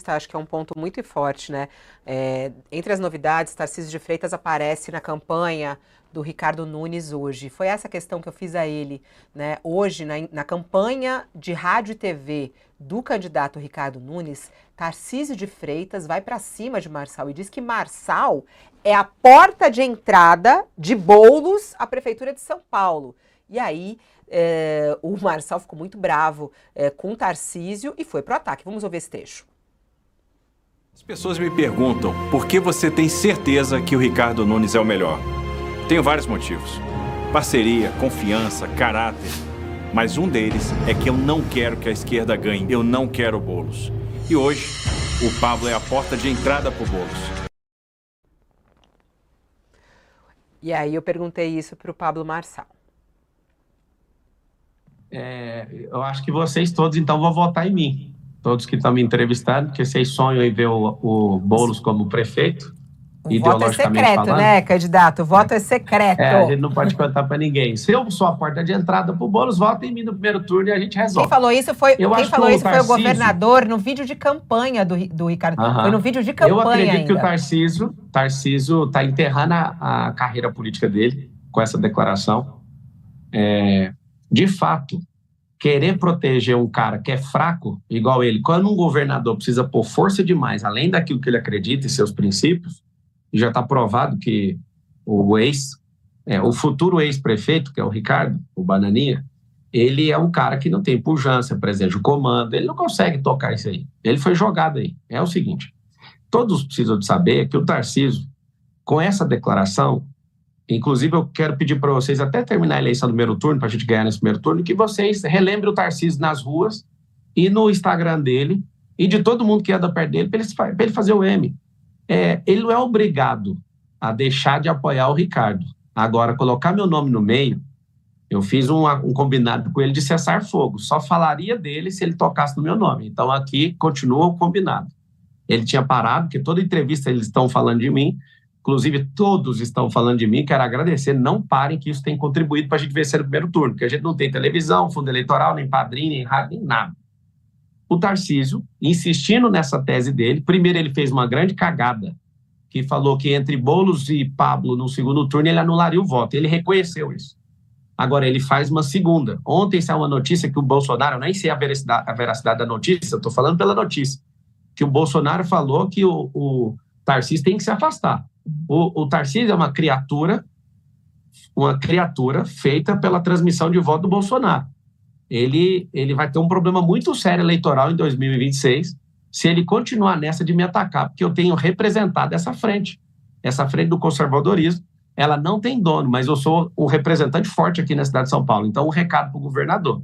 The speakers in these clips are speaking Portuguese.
Acho que é um ponto muito forte, né? Entre as novidades, Tarcísio de Freitas aparece na campanha do Ricardo Nunes hoje. Foi essa questão que eu fiz a ele, né? Hoje, na campanha de rádio e TV do candidato Ricardo Nunes, Tarcísio de Freitas vai para cima de Marçal e diz que Marçal é a porta de entrada de Boulos à Prefeitura de São Paulo. E aí, o Marçal ficou muito bravo com Tarcísio e foi pro ataque. Vamos ouvir esse trecho. As pessoas me perguntam por que você tem certeza que o Ricardo Nunes é o melhor. Tenho vários motivos. Parceria, confiança, caráter. Mas um deles é que eu não quero que a esquerda ganhe. Eu não quero Boulos. E hoje, o Pablo é a porta de entrada para o Boulos. E aí eu perguntei isso para o Pablo Marçal. Eu acho que vocês todos, então, vão votar em mim. Todos que estão me entrevistando, porque vocês sonham em ver o Boulos como prefeito, o voto é secreto, falando. Né, candidato? O voto é secreto. A gente não pode contar para ninguém. Se eu sou a porta de entrada para o Boulos, votem em mim no primeiro turno e a gente resolve. Quem falou isso foi o governador no vídeo de campanha do Ricardo. Foi no vídeo de campanha. Eu acredito ainda. Que o Tarcísio está enterrando a carreira política dele com essa declaração. De fato, querer proteger um cara que é fraco, igual ele, quando um governador precisa pôr força demais, além daquilo que ele acredita e seus princípios, e já está provado que o futuro ex-prefeito, que é o Ricardo, o Bananinha, ele é um cara que não tem pujança, presidente, o comando, ele não consegue tocar isso aí. Ele foi jogado aí. É o seguinte, todos precisam de saber que o Tarcísio, com essa declaração, inclusive eu quero pedir para vocês, até terminar a eleição do primeiro turno, para a gente ganhar nesse primeiro turno, que vocês relembrem o Tarcísio nas ruas e no Instagram dele, e de todo mundo que anda perto dele, para ele fazer o M. Ele não é obrigado a deixar de apoiar o Ricardo. Agora, colocar meu nome no meio, eu fiz um combinado com ele de cessar fogo. Só falaria dele se ele tocasse no meu nome. Então, aqui continua o combinado. Ele tinha parado, porque toda entrevista eles estão falando de mim, inclusive todos estão falando de mim, quero agradecer, não parem que isso tem contribuído para a gente vencer no primeiro turno, porque a gente não tem televisão, fundo eleitoral, nem padrinho, nem rádio, nem nada. O Tarcísio, insistindo nessa tese dele, primeiro ele fez uma grande cagada, que falou que entre Boulos e Pablo no segundo turno ele anularia o voto, ele reconheceu isso. Agora ele faz uma segunda. Ontem saiu uma notícia que o Bolsonaro, eu nem sei a veracidade da notícia, eu estou falando pela notícia, que o Bolsonaro falou que o Tarcísio tem que se afastar. O Tarcísio é uma criatura feita pela transmissão de voto do Bolsonaro. Ele vai ter um problema muito sério eleitoral em 2026 se ele continuar nessa de me atacar, porque eu tenho representado essa frente do conservadorismo. Ela não tem dono, mas eu sou o representante forte aqui na cidade de São Paulo. Então, um recado para o governador.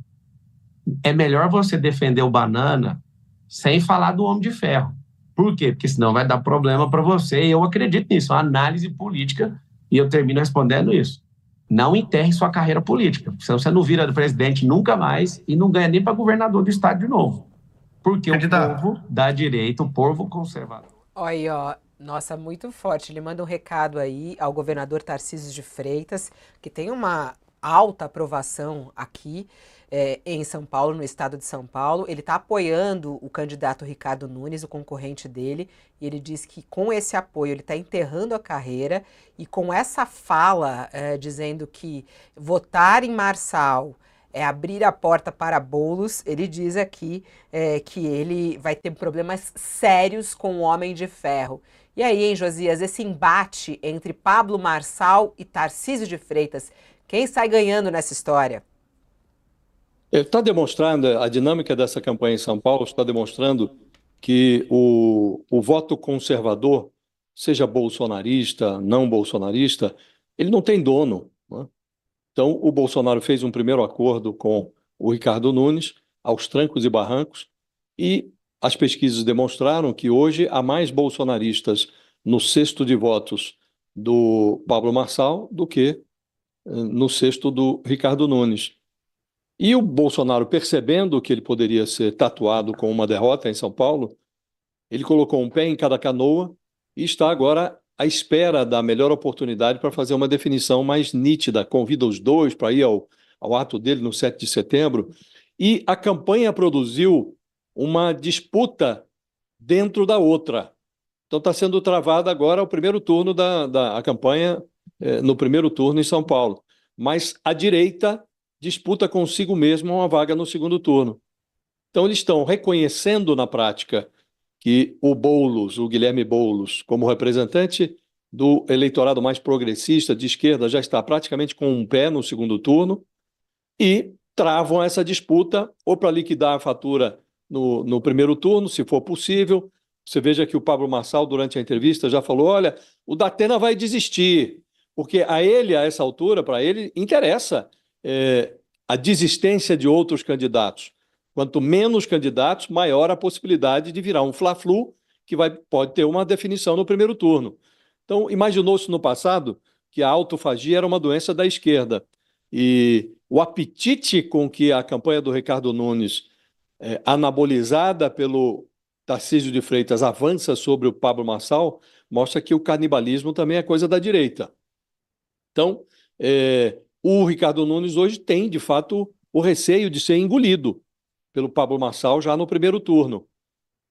É melhor você defender o Banana sem falar do Homem de Ferro. Por quê? Porque senão vai dar problema para você, e eu acredito nisso, uma análise política, e eu termino respondendo isso. Não enterre sua carreira política, senão você não vira presidente nunca mais e não ganha nem para governador do estado de novo. Porque o povo dá direito, o povo conservador. Olha, ó, nossa, muito forte. Ele manda um recado aí ao governador Tarcísio de Freitas, que tem uma alta aprovação aqui em São Paulo, no estado de São Paulo. Ele está apoiando o candidato Ricardo Nunes, o concorrente dele, e ele diz que com esse apoio ele está enterrando a carreira, e com essa fala dizendo que votar em Marçal é abrir a porta para Boulos, ele diz aqui que ele vai ter problemas sérios com o Homem de Ferro. E aí, hein, Josias, esse embate entre Pablo Marçal e Tarcísio de Freitas, quem sai ganhando nessa história? Ele está demonstrando, a dinâmica dessa campanha em São Paulo está demonstrando que o voto conservador, seja bolsonarista, não bolsonarista, ele não tem dono, né? Então, o Bolsonaro fez um primeiro acordo com o Ricardo Nunes, aos trancos e barrancos, e as pesquisas demonstraram que hoje há mais bolsonaristas no cesto de votos do Pablo Marçal do que no cesto do Ricardo Nunes. E o Bolsonaro, percebendo que ele poderia ser tatuado com uma derrota em São Paulo, ele colocou um pé em cada canoa e está agora à espera da melhor oportunidade para fazer uma definição mais nítida. Convida os dois para ir ao ato dele no 7 de setembro. E a campanha produziu uma disputa dentro da outra. Então está sendo travado agora o primeiro turno a campanha no primeiro turno em São Paulo. Mas a direita disputa consigo mesma uma vaga no segundo turno. Então eles estão reconhecendo na prática que o Boulos, o Guilherme Boulos, como representante do eleitorado mais progressista de esquerda, já está praticamente com um pé no segundo turno e travam essa disputa ou para liquidar a fatura no primeiro turno, se for possível. Você veja que o Pablo Marçal, durante a entrevista, já falou, olha, o Datena vai desistir, porque a essa altura, para ele, interessa a desistência de outros candidatos. Quanto menos candidatos, maior a possibilidade de virar um fla-flu, que pode ter uma definição no primeiro turno. Então, imaginou-se no passado que a autofagia era uma doença da esquerda. E o apetite com que a campanha do Ricardo Nunes, anabolizada pelo Tarcísio de Freitas, avança sobre o Pablo Marçal, mostra que o canibalismo também é coisa da direita. Então, o Ricardo Nunes hoje tem, de fato, o receio de ser engolido pelo Pablo Marçal já no primeiro turno.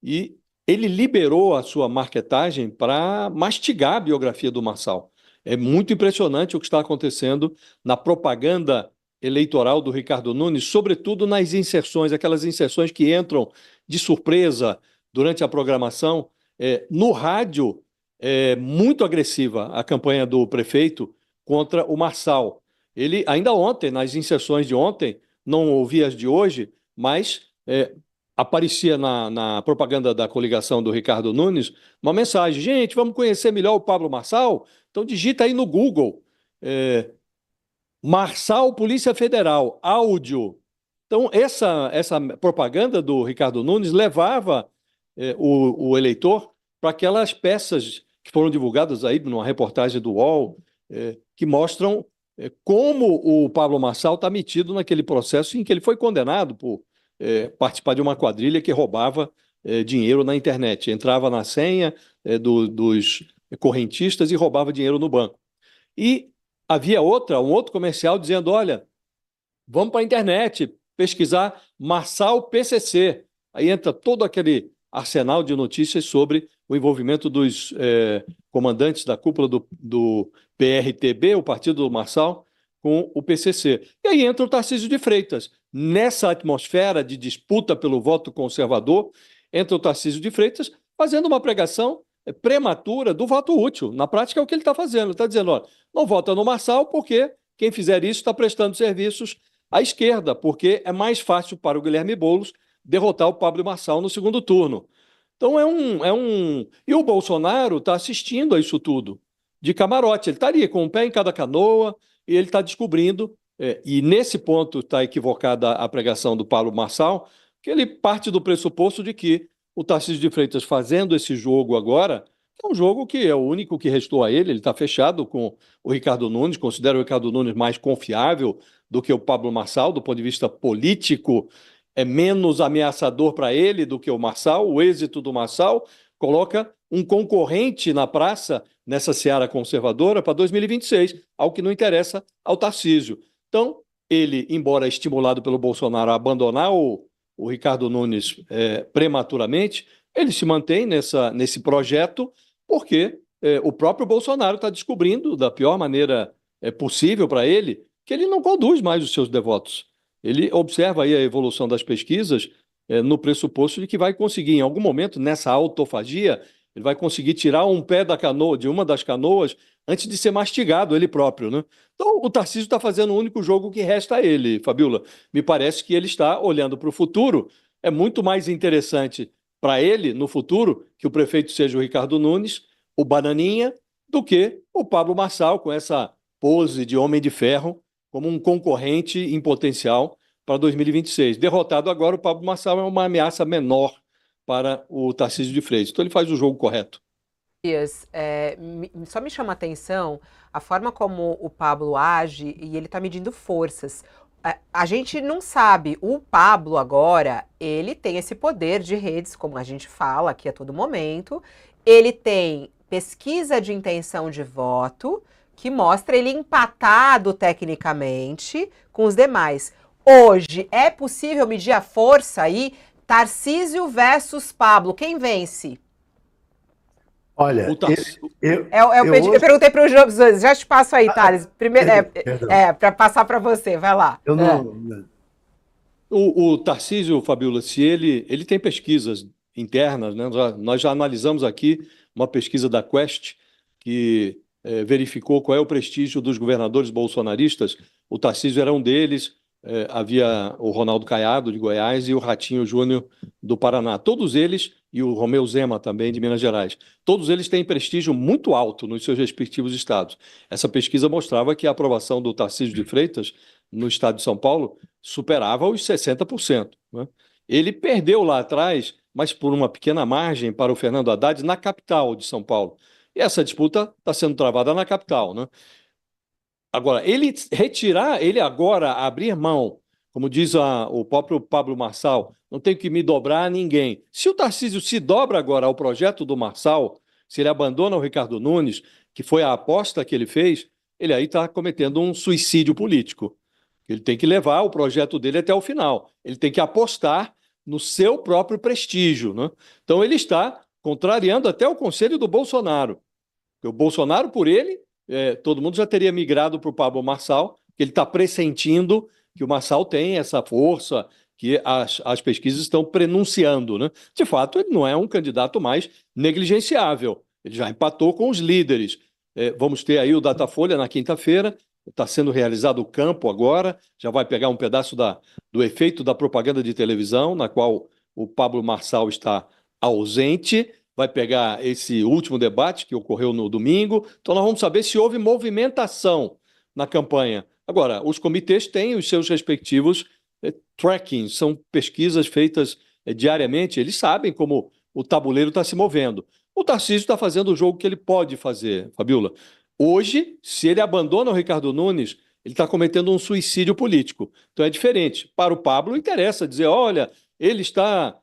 E ele liberou a sua marketagem para mastigar a biografia do Marçal. É muito impressionante o que está acontecendo na propaganda eleitoral do Ricardo Nunes, sobretudo nas inserções, aquelas inserções que entram de surpresa durante a programação. No rádio, é muito agressiva a campanha do prefeito contra o Marçal. Ele, ainda ontem, nas inserções de ontem, não ouvi as de hoje, mas aparecia na propaganda da coligação do Ricardo Nunes uma mensagem: gente, vamos conhecer melhor o Pablo Marçal? Então digita aí no Google, Marçal, Polícia Federal, áudio. Então essa propaganda do Ricardo Nunes levava o eleitor para aquelas peças que foram divulgadas aí numa reportagem do UOL, que mostram como o Pablo Marçal está metido naquele processo em que ele foi condenado por participar de uma quadrilha que roubava dinheiro na internet. Entrava na senha dos correntistas e roubava dinheiro no banco. E havia um outro comercial dizendo, olha, vamos para a internet pesquisar Marçal PCC. Aí entra todo aquele arsenal de notícias sobre o envolvimento dos comandantes da cúpula do PRTB, o partido do Marçal, com o PCC. E aí entra o Tarcísio de Freitas. Nessa atmosfera de disputa pelo voto conservador, entra o Tarcísio de Freitas fazendo uma pregação prematura do voto útil. Na prática é o que ele está fazendo. Ele está dizendo, olha, não vota no Marçal porque quem fizer isso está prestando serviços à esquerda, porque é mais fácil para o Guilherme Boulos derrotar o Pablo Marçal no segundo turno. Então E o Bolsonaro está assistindo a isso tudo, de camarote. Ele está ali com um pé em cada canoa e ele está descobrindo, e nesse ponto está equivocada a pregação do Pablo Marçal, que ele parte do pressuposto de que o Tarcísio de Freitas fazendo esse jogo agora, é um jogo que é o único que restou a ele está fechado com o Ricardo Nunes, considera o Ricardo Nunes mais confiável do que o Pablo Marçal, do ponto de vista político, é menos ameaçador para ele do que o Marçal. O êxito do Marçal coloca um concorrente na praça, nessa seara conservadora, para 2026, algo que não interessa ao Tarcísio. Então, ele, embora estimulado pelo Bolsonaro a abandonar o Ricardo Nunes prematuramente, ele se mantém nesse projeto porque o próprio Bolsonaro está descobrindo, da pior maneira possível para ele, que ele não conduz mais os seus devotos. Ele observa aí a evolução das pesquisas no pressuposto de que vai conseguir, em algum momento, nessa autofagia, ele vai conseguir tirar um pé de uma das canoas antes de ser mastigado ele próprio, né? Então, o Tarcísio está fazendo o único jogo que resta a ele, Fabiola. Me parece que ele está olhando para o futuro. É muito mais interessante para ele, no futuro, que o prefeito seja o Ricardo Nunes, o Bananinha, do que o Pablo Marçal, com essa pose de homem de ferro, como um concorrente em potencial para 2026. Derrotado agora, o Pablo Marçal é uma ameaça menor para o Tarcísio de Freitas. Então ele faz o jogo correto. Só me chama a atenção a forma como o Pablo age e ele está medindo forças. A gente não sabe, o Pablo agora, ele tem esse poder de redes, como a gente fala aqui a todo momento, ele tem pesquisa de intenção de voto, que mostra ele empatado tecnicamente com os demais. Hoje, é possível medir a força aí Tarcísio versus Pablo, quem vence? Olha, Eu perguntei para o João, já te passo aí, Thales. Primeiro, perdão. para passar para você, vai lá. Eu não, O Tarcísio, Fabiola, se ele tem pesquisas internas, né? Nós já analisamos aqui uma pesquisa da Quest que verificou qual é o prestígio dos governadores bolsonaristas. O Tarcísio era um deles, havia o Ronaldo Caiado, de Goiás, e o Ratinho Júnior, do Paraná. Todos eles, e o Romeu Zema também, de Minas Gerais. Todos eles têm prestígio muito alto nos seus respectivos estados. Essa pesquisa mostrava que a aprovação do Tarcísio de Freitas no estado de São Paulo superava os 60%, né? Ele perdeu lá atrás, mas por uma pequena margem para o Fernando Haddad na capital de São Paulo. E essa disputa está sendo travada na capital, né? Agora, ele agora abrir mão, como diz o próprio Pablo Marçal, não tenho que me dobrar a ninguém. Se o Tarcísio se dobra agora ao projeto do Marçal, se ele abandona o Ricardo Nunes, que foi a aposta que ele fez, ele aí está cometendo um suicídio político. Ele tem que levar o projeto dele até o final. Ele tem que apostar no seu próprio prestígio, né? Então ele está contrariando até o conselho do Bolsonaro. O Bolsonaro, por ele, todo mundo já teria migrado para o Pablo Marçal, que ele está pressentindo que o Marçal tem essa força que as pesquisas estão prenunciando, né? De fato, ele não é um candidato mais negligenciável. Ele já empatou com os líderes. Vamos ter aí o Datafolha na quinta-feira. Está sendo realizado o campo agora, já vai pegar um pedaço do efeito da propaganda de televisão, na qual o Pablo Marçal está ausente, vai pegar esse último debate que ocorreu no domingo, então nós vamos saber se houve movimentação na campanha. Agora, os comitês têm os seus respectivos tracking, são pesquisas feitas diariamente, eles sabem como o tabuleiro está se movendo. O Tarcísio está fazendo o jogo que ele pode fazer, Fabiola. Hoje, se ele abandona o Ricardo Nunes, ele está cometendo um suicídio político. Então é diferente. Para o Pablo, interessa dizer, olha, ele está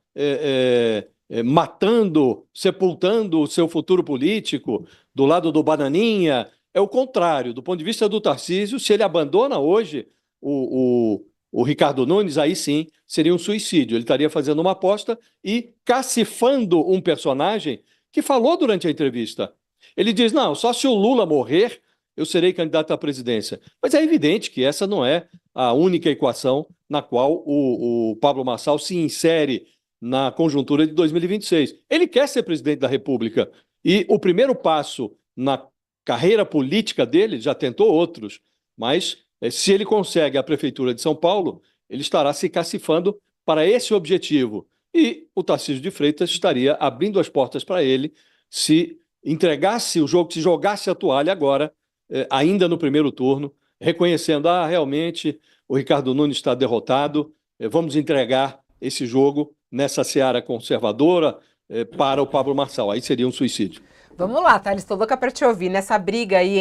matando, sepultando o seu futuro político do lado do Bananinha. É o contrário. Do ponto de vista do Tarcísio, se ele abandona hoje o Ricardo Nunes, aí sim seria um suicídio. Ele estaria fazendo uma aposta e cacifando um personagem que falou durante a entrevista. Ele diz, não, só se o Lula morrer, eu serei candidato à presidência. Mas é evidente que essa não é a única equação na qual o Pablo Marçal se insere na conjuntura de 2026. Ele quer ser presidente da República. E o primeiro passo na carreira política dele, já tentou outros, mas se ele consegue a prefeitura de São Paulo, ele estará se cacifando para esse objetivo. E o Tarcísio de Freitas estaria abrindo as portas para ele se entregasse o jogo, se jogasse a toalha agora, ainda no primeiro turno, reconhecendo, realmente o Ricardo Nunes está derrotado, vamos entregar esse jogo nessa seara conservadora para o Pablo Marçal. Aí seria um suicídio. Vamos lá, Thales, estou louca para te ouvir. Nessa briga aí